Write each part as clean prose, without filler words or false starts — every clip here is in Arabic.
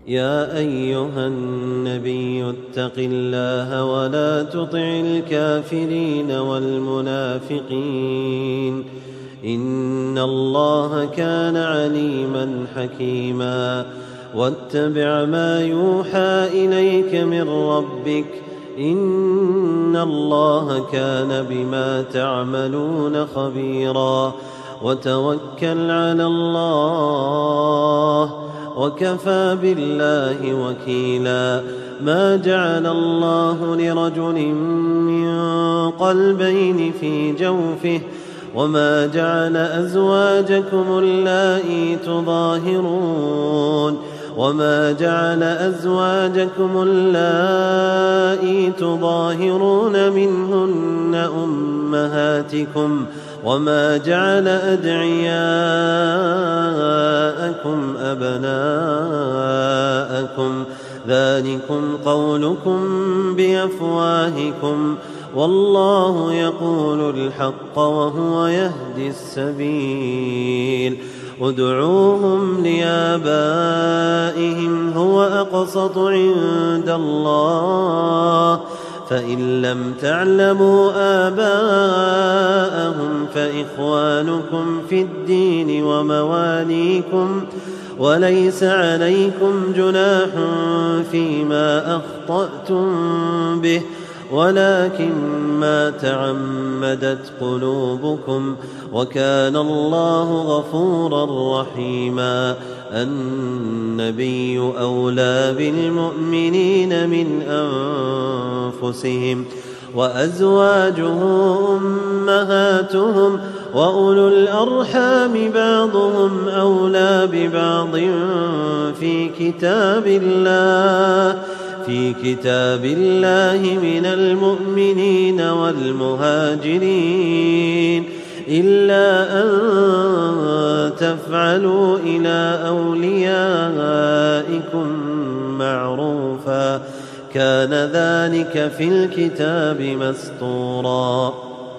يا أيها النبي اتق الله ولا تطع الكافرين والمنافقين إن الله كان عليما حكيما واتبع ما يوحى إليك من ربك إن الله كان بما تعملون خبيرا وتوكل على الله وكفى بالله وكيلا ما جعل الله لرجل من قلبين في جوفه وما جعل أزواجكم اللائي تظاهرون منهن أمهاتكم وما جعل أدعياءكم أبناءكم ذلكم قولكم بأفواهكم والله يقول الحق وهو يهدي السبيل ادعوهم لآبائهم هو أقسط عند الله فإن لم تعلموا آباءهم فإخوانكم في الدين ومواليكم وليس عليكم جناح فيما أخطأتم به ولكن ما تعمدت قلوبكم وكان الله غفورا رحيما النبي أولى بالمؤمنين من أنفسهم وأزواجه أمهاتهم وأولو الأرحام بعضهم أولى ببعض في كتاب الله من المؤمنين والمهاجرين إلا أن تفعلوا إلى أوليائكم معروفا كان ذلك في الكتاب مسطورا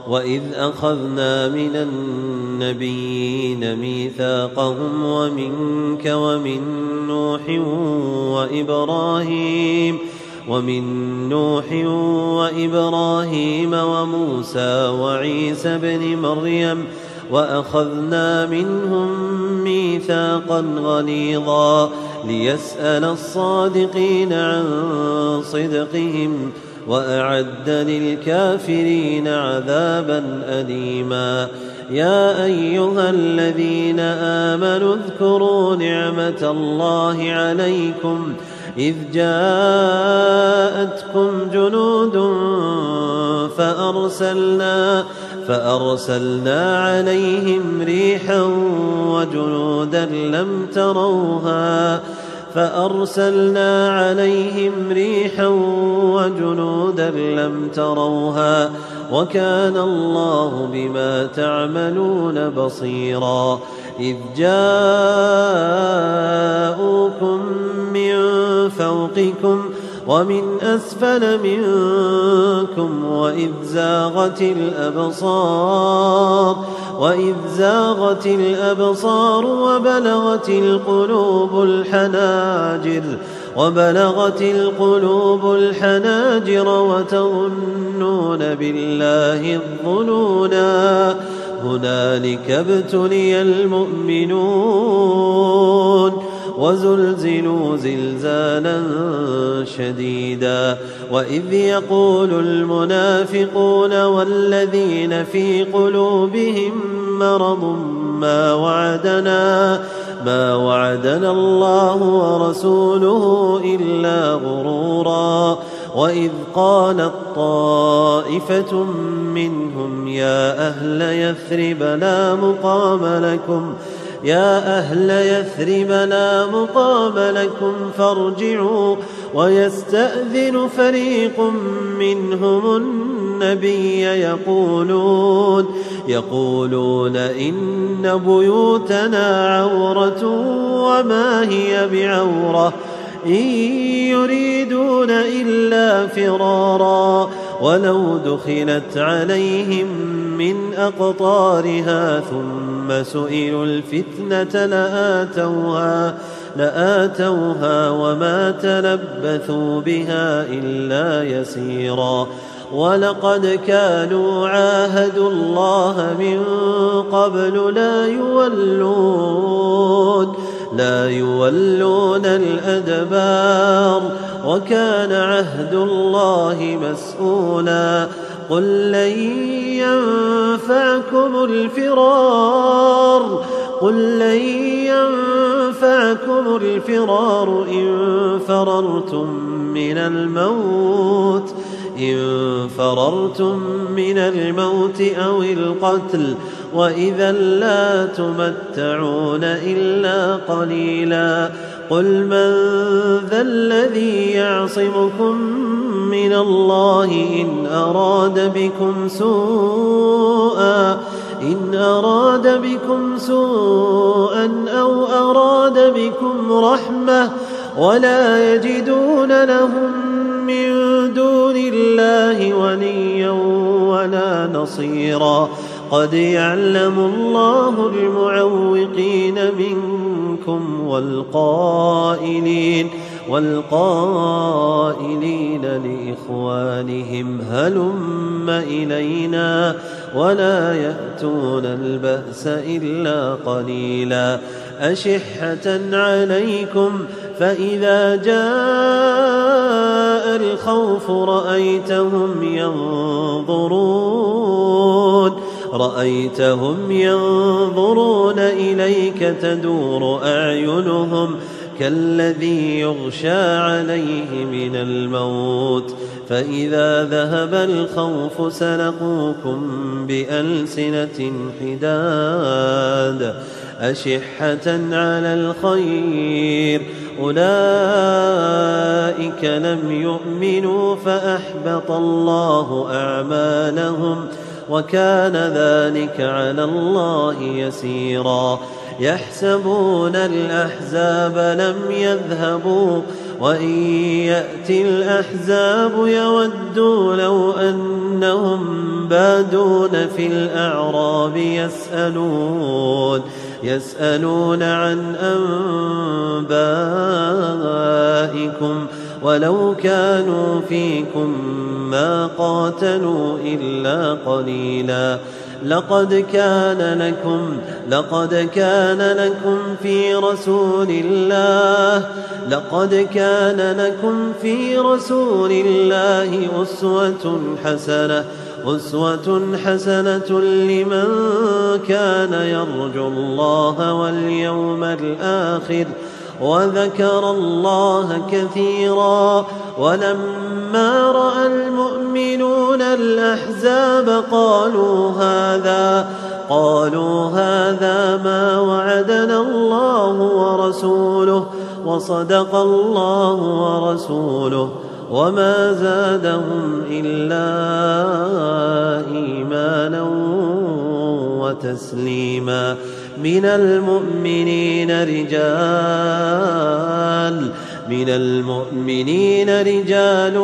وإذ أخذنا من النبيين ميثاقهم ومنك ومن نوح وإبراهيم وموسى وعيسى بن مريم وأخذنا منهم ميثاقا غليظا ليسأل الصادقين عن صدقهم وأعد للكافرين عذابا أليما يا أيها الذين آمنوا اذكروا نعمة الله عليكم إذ جاءتكم جنود فأرسلنا عليهم ريحا وجنودا لم تروها وكان الله بما تعملون بصيرا إذ جاءوكم من فوقكم ومن أسفل منكم وإذ زاغت الأبصار وبلغت القلوب الحناجر وتظنون بالله الظنونا هنالك ابتلي المؤمنون وزلزلوا زلزالا شديدا وإذ يقول المنافقون والذين في قلوبهم مرض ما وعدنا الله ورسوله إلا غرورا وإذ قالت طائفة منهم يا أهل يثرب لا مقام لكم فارجعوا ويستأذن فريق منهم النبي يقولون إن بيوتنا عورة وما هي بعورة إن يريدون إلا فرارا ولو دخلت عليهم من أقطارها ثم سئلوا الفتنة لآتوها وما تلبثوا بها إلا يسيرا ولقد كانوا عاهدوا الله من قبل لا يولون الأدبار وكان عهد الله مسؤولا قل لن ينفعكم الفرار إن فررتم من الموت أو القتل وإذا لا تمتعون إلا قليلا قل من ذا الذي يعصمكم من الله إن أراد بكم سوءا أو أراد بكم رحمة ولا يجدون لهم من دون الله وليا ولا نصيرا قد يعلم الله المعوقين منكم والقائلين لإخوانهم هلم إلينا ولا يأتون البأس إلا قليلا أشحة عليكم فإذا جاء الخوف رأيتهم ينظرون إليك تدور أعينهم كالذي يغشى عليه من الموت فإذا ذهب الخوف سلقوكم بألسنة حداد أشحة على الخير أولئك لم يؤمنوا فأحبط الله أعمالهم وكان ذلك على الله يسيرا يحسبون الأحزاب لم يذهبوا وإن يأتي الأحزاب يودوا لو أنهم بادون في الأعراب يسألون عن أنبائكم ولو كانوا فيكم ما قاتلوا إلا قليلا لقد كان لكم في رسول الله أسوة حسنة لمن كان يرجو الله واليوم الآخر وذكر الله كثيرا ولما رأى المؤمنون الأحزاب قالوا هذا ما وعدنا الله ورسوله وصدق الله ورسوله وما زادهم إلا إيمانا وتسليما من المؤمنين رجال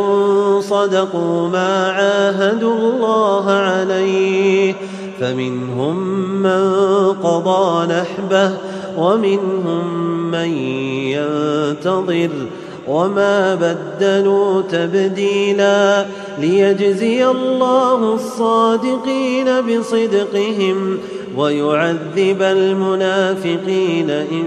صدقوا ما عاهدوا الله عليه فمنهم من قضى نحبه ومنهم من ينتظر وما بدلوا تبديلا ليجزي الله الصادقين بصدقهم ويعذب المنافقين إن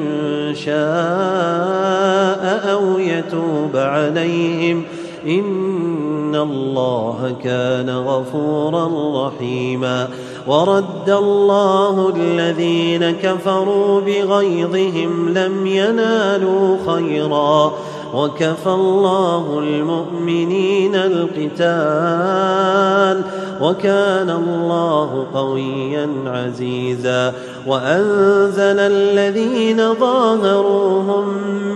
شاء أو يتوب عليهم إن الله كان غفورا رحيما ورد الله الذين كفروا بغيظهم لم ينالوا خيرا وكفى الله المؤمنين القتال وكان الله قويا عزيزا وأنزل الذين ظاهروهم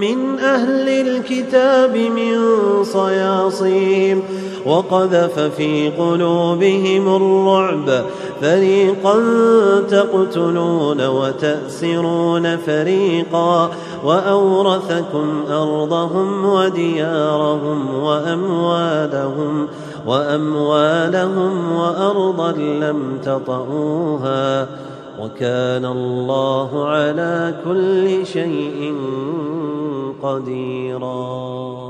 من أهل الكتاب من صياصيهم وقذف في قلوبهم الرعب فريقا تقتلون وتأسرون فريقا وأورثكم أرضهم وديارهم وأموالهم وأرضا لم تطئوها وكان الله على كل شيء قديرا.